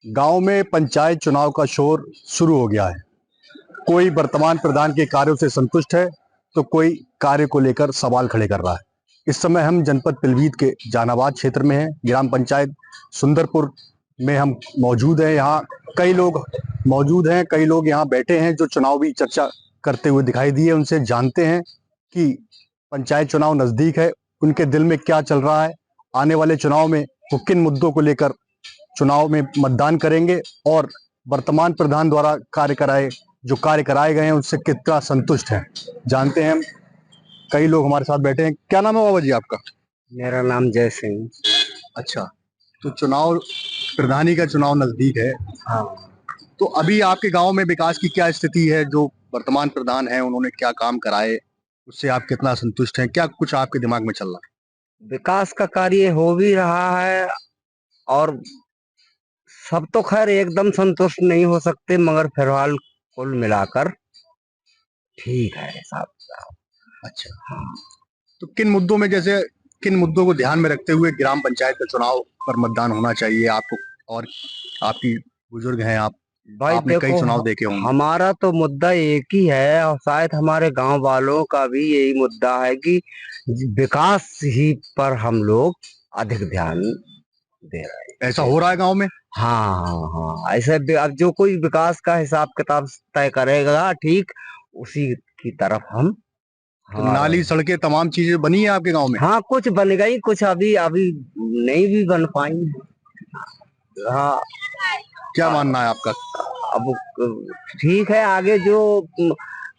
गांव में पंचायत चुनाव का शोर शुरू हो गया है। कोई वर्तमान प्रधान के कार्यों से संतुष्ट है तो कोई कार्य को लेकर सवाल खड़े कर रहा है। इस समय हम जनपद पीलीभीत के जहानाबाद क्षेत्र में हैं, ग्राम पंचायत सुंदरपुर में हम मौजूद हैं। यहाँ कई लोग मौजूद हैं, कई लोग यहाँ बैठे हैं जो चुनावी चर्चा करते हुए दिखाई दिए। उनसे जानते हैं कि पंचायत चुनाव नजदीक है, उनके दिल में क्या चल रहा है, आने वाले चुनाव में वो किन मुद्दों को लेकर चुनाव में मतदान करेंगे और वर्तमान प्रधान द्वारा कार्य कराए गए हैं उनसे कितना संतुष्ट हैं, जानते हैं हम। कई लोग हमारे साथ बैठे हैं। क्या नाम है बाबा जी आपका? मेरा नाम जय सिंह। अच्छा, तो चुनाव प्रधानी का चुनाव नजदीक है। हाँ, तो अभी आपके गांव में विकास की क्या स्थिति है? जो वर्तमान प्रधान है उन्होंने क्या काम कराए, उससे आप कितना संतुष्ट हैं? क्या कुछ आपके दिमाग में चल रहा है? विकास का कार्य हो भी रहा है और सब तो खैर एकदम संतुष्ट नहीं हो सकते, मगर फिलहाल कुल मिलाकर ठीक है साहब। अच्छा, हाँ, तो किन मुद्दों में, जैसे किन मुद्दों को ध्यान में रखते हुए ग्राम पंचायत का चुनाव पर मतदान होना चाहिए आपको? और आपकी बुजुर्ग हैं आप, भाई आपने कई देखो, चुनाव देखे होंगे। हमारा तो मुद्दा एक ही है और शायद हमारे गांव वालों का भी यही मुद्दा है कि विकास ही पर हम लोग अधिक ध्यान दे रहे हैं। ऐसा हो रहा है गांव में? हाँ हाँ हाँ, ऐसे अब जो कोई विकास का हिसाब किताब तय करेगा ठीक उसी की तरफ हम तो हमारा। नाली सड़कें तमाम चीजें बनी है आपके गांव में? हाँ, कुछ बन गई, कुछ अभी अभी नहीं भी बन पाई। हाँ। क्या मानना है आपका? अब ठीक है, आगे जो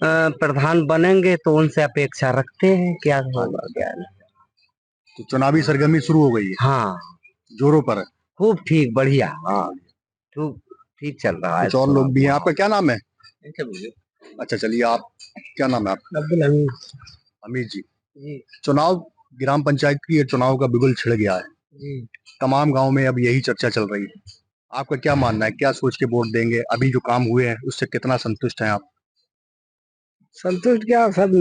प्रधान बनेंगे तो उनसे अपेक्षा रखते हैं क्या होगा क्या नहीं। तो चुनावी सरगर्मी शुरू हो गई है, हाँ, जोरों पर है। खूब ठीक, बढ़िया। हाँ, खूब ठीक चल रहा है कुछ और लोग भी हैं। आपका क्या नाम है? चुनाव। अच्छा, चलिए, आप क्या नाम है आपका? अब्दुल हमीद अमीर जी। जी। चुनाव, ग्राम पंचायत की ये चुनाव का बिगुल छिड़ गया है। जी, तमाम गांव में अब यही चर्चा चल रही है। आपका क्या मानना है? क्या सोच के वोट देंगे? अभी जो काम हुए हैं उससे कितना संतुष्ट हैं आप? संतुष्ट क्या, सब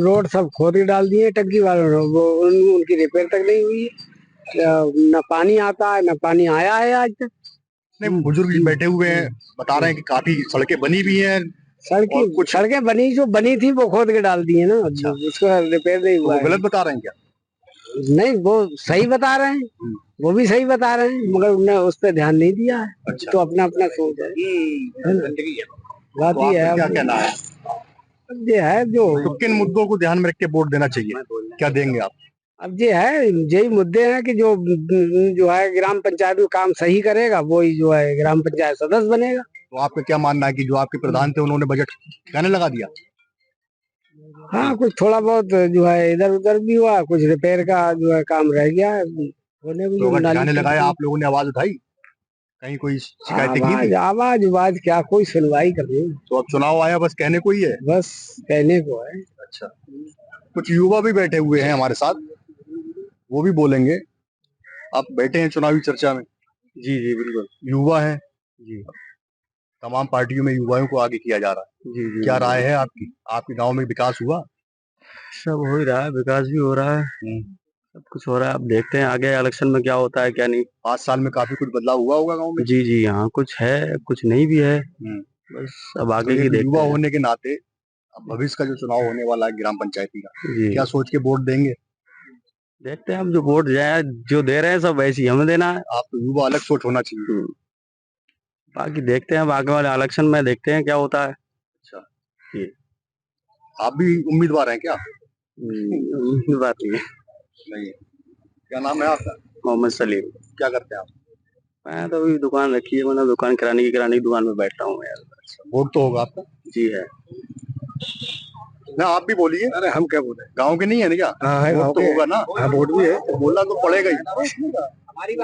रोड सब खोद के डाल दिए टंकी वालों ने, वो उनकी रिपेयर तक नहीं हुई है। न पानी आता है, न पानी आया है आज तक। नहीं, बुजुर्ग जी बैठे हुए हैं, बता रहे हैं कि काफी सड़कें बनी भी हैं। और कुछ सड़कें बनी, जो बनी थी वो खोद के डाल दी है ना। अच्छा, उसका रिपेयर नहीं तो हुआ वो है। गलत बता रहे हैं क्या? नहीं, वो सही बता रहे हैं, वो भी सही बता रहे हैं, मगर उन्होंने उस पर ध्यान नहीं दिया है। अच्छा, तो अपना अपना सोच है ना? बात तो ये आपका है, क्या कहना है? अब ये है जो तो किन मुद्दों को ध्यान में रख के वोट देना चाहिए? क्या देंगे आप? अब ये है, यही मुद्दे हैं कि जो है ग्राम पंचायत में काम सही करेगा वही जो है ग्राम पंचायत सदस्य बनेगा। तो आपका क्या मानना है कि जो आपके प्रधान थे उन्होंने बजट कहने लगा दिया? हाँ, कुछ थोड़ा बहुत जो है इधर उधर भी हुआ, कुछ रिपेयर का जो है काम रह गया है होने तो में, अगर नाली ठिकाने लगाए, टूटी। आप लोगों ने आवाज उठाई? कहीं कोई शिकायतें की आवाज थी? आवाज आवाज क्या, कोई सुनवाई कर रही है? तो अब चुनाव आया, बस कहने को ही है। बस कहने को है। अच्छा, कुछ युवा भी बैठे हुए हैं हमारे साथ, वो भी बोलेंगे। आप बैठे हैं चुनावी चर्चा में। जी जी बिल्कुल। युवा है, जी तमाम पार्टियों में युवाओं को आगे किया जा रहा है। जी जी क्या जी। राय है आपकी? आपके गांव में विकास हुआ? सब हो ही रहा है, विकास भी हो रहा है, सब कुछ हो रहा है। अब देखते हैं आगे इलेक्शन में क्या होता है क्या नहीं। 5 साल में काफी कुछ बदलाव हुआ होगा गांव में। जी जी, हाँ, कुछ है कुछ नहीं भी है। हम्म। बस अब तो आगे की एक देखते युवा हैं। होने के नाते अब भविष्य का जो चुनाव होने वाला है ग्राम पंचायती का, जी, क्या सोच के वोट देंगे? देखते हैं, हम जो वोट जाए जो दे रहे हैं सब वैसे ही हमें देना है। आप तो युवा, अलग सोच होना चाहिए। बाकी देखते हैं, अब आगे वाले इलेक्शन में देखते हैं क्या होता है। अच्छा, जी। आप भी उम्मीदवार हैं क्या? बात नहीं है। नहीं है। क्या नाम है आपका? मोहम्मद सलीम। क्या करते हैं आप? मैं तो अभी दुकान रखी है, मतलब दुकान किराने की दुकान में बैठता हूँ यार। वोट तो होगा आपका? जी है। ना, आप भी बोलिए। अरे हम क्या बोले, गांव के नहीं है ना क्या? हाँ है, वोट तो होगा ना? हाँ, वोट भी है। तो बोलना तो पड़ेगा ही।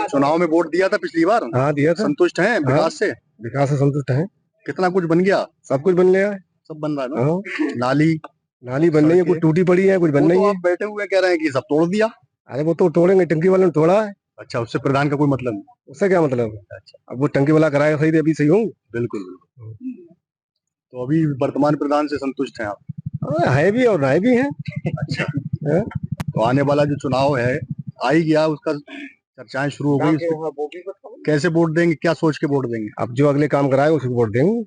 चुनाव में वोट दिया था पिछली बार। हाँ दिया था। संतुष्ट हैं विकास से? विकास से संतुष्ट है। कितना कुछ बन गया? सब कुछ बन गया है। सब बन रहा है ना? नाली नाली बन रही है, कुछ टूटी पड़ी है, कुछ बन वो रही तो है। आप बैठे हुए कह रहे हैं कि सब तोड़ दिया। अरे वो तो तोड़ेंगे, टंकी वाले ने तोड़ा है। अच्छा, उससे प्रधान का कोई मतलब नहीं? उससे क्या मतलब है? अच्छा, अब वो टंकी वाला कराएगा सही तो अभी सही होंगे। बिल्कुल बिल्कुल। तो अभी वर्तमान प्रधान से संतुष्ट हैं आप? है भी और नहीं भी है। अच्छा, है? तो आने वाला जो चुनाव है आ ही गया, उसका चर्चाएं शुरू हो गई। कैसे वोट देंगे, क्या सोच के वोट देंगे? अब जो अगले काम कराए उसको वोट देंगे,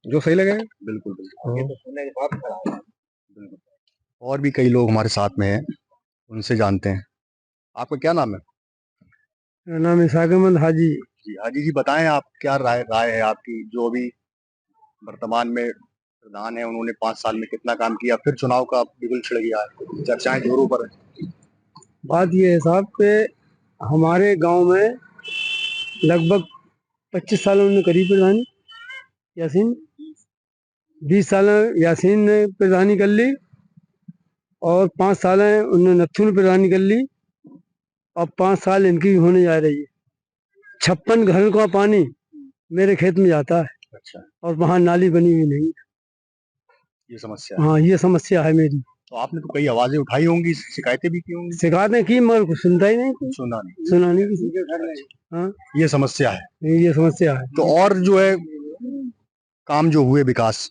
जो सही लगे। बिल्कुल हाँ। बिल्कुल। और भी कई लोग हमारे साथ में हैं, उनसे जानते हैं। आपका क्या नाम है? मेरा नाम इसाक अहमद हाजी। जी हाजी जी, बताएं आप क्या राय राय है आपकी, जो अभी वर्तमान में प्रधान है, उन्होंने 5 साल में कितना काम किया, फिर चुनाव का बिगुल छिड़ गया है, चर्चाएं जोरों पर है। बात ये है साहब के हमारे गांव में लगभग 25 साल उन्होंने करी प्रधानी, यासीन 20 साल यासीन ने प्रधानी कर ली और 5 साल उन्होंने नत्थू ने प्रधानी कर ली। अब 5 साल इनकी होने जा रही है। 56 घरों का पानी मेरे खेत में जाता है अच्छा, और वहाँ नाली बनी हुई नहीं। ये समस्या है। हाँ, ये समस्या है मेरी। तो आपने तो कई आवाजें उठाई होंगी, शिकायतें भी की होंगी। शिकायतें की मगर कुछ सुनता ही नहीं, सुना नहीं। सुना नहीं किसी। हाँ, ये समस्या है। ये समस्या है। तो और जो है काम जो हुए विकास,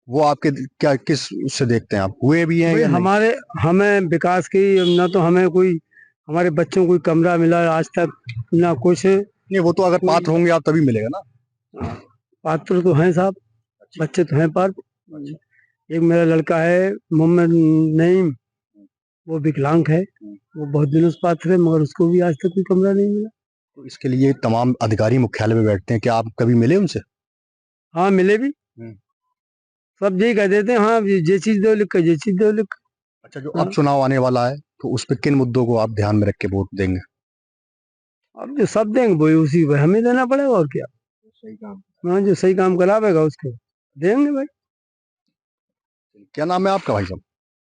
वो आपके क्या किस उससे देखते हैं आप, हुए भी हैं भाई या नहीं? हमारे हमें विकास की ना तो हमें कोई हमारे बच्चों को कोई कमरा मिला आज तक ना कुछ। नहीं, वो तो अगर पात्र होंगे आप तभी मिलेगा ना। पात्र तो हैं साहब, बच्चे तो हैं पात्र। एक मेरा लड़का है मोहम्मद नईम, वो विकलांग है, वो बहुत दिनों से पात्र है मगर उसको भी आज तक कोई कमरा नहीं मिला। तो इसके लिए तमाम अधिकारी मुख्यालय में बैठते हैं, क्या आप कभी मिले उनसे? हाँ, मिले भी। सब यही कह देते हैं, हाँ ये चीज दो लिख कर, ये चीज दो लिख। अच्छा, जो अब चुनाव आने वाला है तो उस पे किन मुद्दों को आप ध्यान में रख के वोट देंगे? अब जो सब देंगे वो उसी को हमें देना पड़ेगा और क्या। सही काम। हाँ, जो सही काम करावेगा उसको देंगे भाई। क्या नाम है आपका भाई साहब?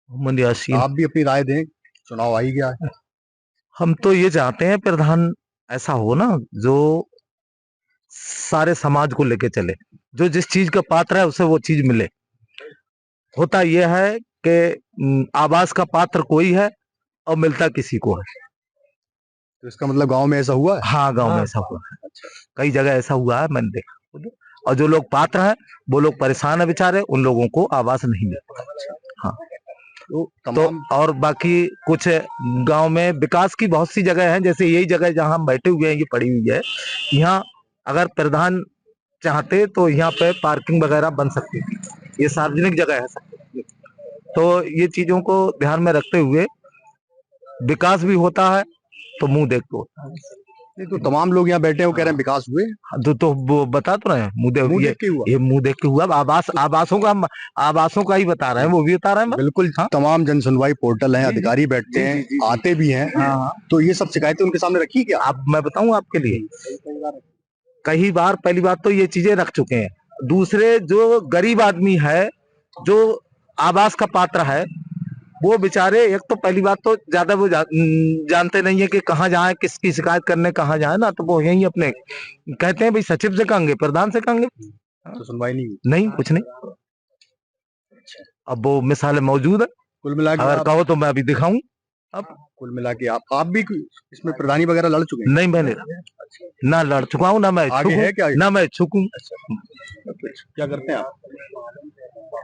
मोहम्मद यासीन। आप भी अपनी राय दें, चुनाव आ ही गया है। हम तो ये चाहते हैं प्रधान ऐसा हो ना जो सारे समाज को लेके चले, जो जिस चीज का पात्र है उसे वो चीज मिले। होता यह है कि आवास का पात्र कोई है और मिलता किसी को है। तो इसका मतलब गांव में ऐसा हुआ है? हाँ, गांव में ऐसा हुआ है, कई जगह ऐसा हुआ है, मैंने देखा। और जो लोग पात्र हैं वो लोग परेशान है बेचारे, उन लोगों को आवास नहीं मिलता। हाँ, तो और बाकी कुछ गांव में विकास की बहुत सी जगह है, जैसे यही जगह जहां हम बैठे हुए हैं ये पड़ी हुई है, यहाँ अगर प्रधान चाहते तो यहाँ पे पार्किंग वगैरह बन सकती थी, ये सार्वजनिक जगह है। तो ये चीजों को ध्यान में रखते हुए विकास भी होता है तो मुंह देख के होता है। नहीं तो तमाम लोग यहाँ बैठे हैं, वो कह रहे हैं विकास हुए। तो वो बता तो रहे हैं, मुंह देख के हुआ, ये मुंह देख के हुआ। आवासों का ही बता रहे हैं, वो भी बता रहे हैं बिल्कुल। हाँ? तमाम जन सुनवाई पोर्टल हैं, अधिकारी बैठते हैं, आते भी हैं। हाँ, तो ये सब शिकायतें उनके सामने रखी क्या? अब मैं बताऊं आपके लिए, कई बार, पहली बात तो ये चीजें रख चुके हैं। दूसरे जो गरीब आदमी है जो आवास का पात्र है, वो बेचारे एक तो पहली बात तो ज्यादा वो जानते नहीं है कि कहाँ जाए, किसकी शिकायत करने कहाँ जाए ना, तो वो यही अपने कहते हैं भाई सचिव से कहेंगे, प्रधान से कहेंगे, तो सुनवाई नहीं हुई। नहीं, कुछ नहीं। अब वो मिसालें मौजूद है, कुल मिला के अगर कहो तो मैं अभी दिखाऊं। अब कुल मिला के आप भी इसमें प्रधानी वगैरह लड़ चुके हैं? नहीं, मैंने ना लड़ चुका हूँ, ना मैं आगे है क्या? ना मैं इच्छुक हूँ। क्या करते हैं आप?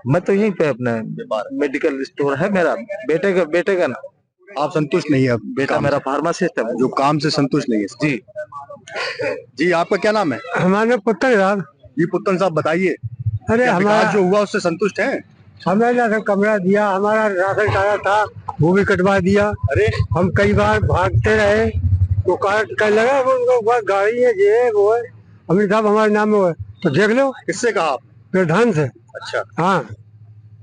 मैं तो यहीं पे अपने मेडिकल स्टोर है मेरा, बेटे का ना। आप संतुष्ट नहीं है? बेटा मेरा फार्मासिस्ट है, जो काम से संतुष्ट नहीं है। जी जी, आपका क्या नाम है? हमारे पुत्र साहब। जी पुतन साहब, बताइए, अरे क्या हमारा विकास जो हुआ उससे संतुष्ट हैं? हमें ना तो कमरा दिया, हमारा राशन कार्ड था वो भी कटवा दिया। अरे हम कई बार भागते रहे तो कार्ड कर लगा वो उनको बात गाड़ी है ये है वो है, हमने साहब हमारे नाम में है तो देख लो। किससे कहा आप? प्रधान से। अच्छा, हाँ,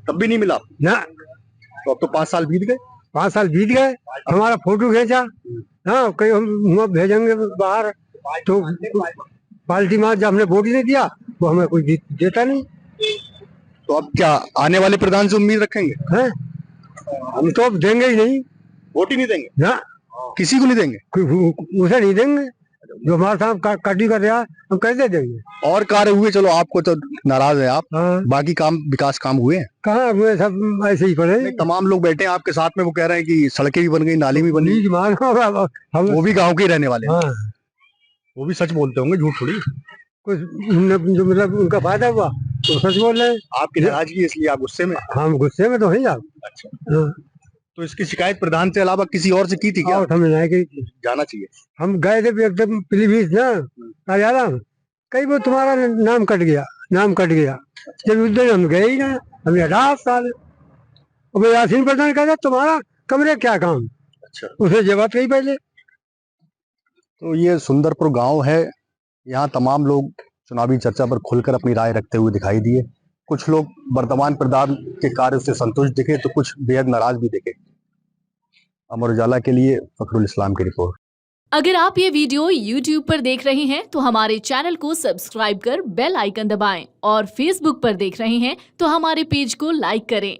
तब भी नहीं मिला ना तो अब तो 5 साल बीत गए। 5 साल बीत गए, हमारा फोटो खींचा। हाँ, कहीं हम वहाँ भेजेंगे बाहर तो पार्टी में जब हमने वोट नहीं दिया वो हमें कोई देता नहीं तो अब क्या आने वाले प्रधान से उम्मीद रखेंगे? है। हम तो अब देंगे ही नहीं, वोट ही नहीं देंगे ना किसी को नहीं देंगे? उसे नहीं देंगे जो हमारे साथ काटी कर रहा हम कैसे देंगे। और कार्य हुए, चलो आपको तो नाराज है आप, हाँ, बाकी काम विकास काम हुए हैं? कहाँ हुए, सब ऐसे ही पड़े। तमाम लोग बैठे हैं आपके साथ में, वो कह रहे हैं कि सड़कें भी बन गई, नाली भी बनी। हम वो भी गांव के ही रहने वाले हैं। हाँ, वो भी सच बोलते होंगे, झूठ थोड़ी। कुछ जो मतलब उनका फायदा हुआ तो सच बोल रहे हैं। आपकी नाराजगी इसलिए आप गुस्से में? हम गुस्से में तो है आप। अच्छा, हाँ। तो इसकी शिकायत प्रधान से अलावा किसी और से की थी क्या? और हमने नहीं की थी। जाना चाहिए। हम गए थे एकदम पीलीभीत ना कार्यालय, कई वो तुम्हारा नाम कट गया, नाम कट गया। जब उस दिन हम गए ही ना, हमें 18 साल। और वो यासीन प्रधान कहता तुम्हारा कमरे क्या काम, अच्छा, उसने जवाब कही पहले। तो ये सुंदरपुर गांव है। यहाँ तमाम लोग चुनावी चर्चा पर खुलकर अपनी राय रखते हुए दिखाई दिए। कुछ लोग वर्तमान प्रधान के कार्य से संतुष्ट दिखे तो कुछ बेहद नाराज भी दिखे। अमर उजाला के लिए फखरुल इस्लाम की रिपोर्ट। अगर आप ये वीडियो YouTube पर देख रहे हैं तो हमारे चैनल को सब्सक्राइब कर बेल आइकन दबाएं और Facebook पर देख रहे हैं तो हमारे पेज को लाइक करें।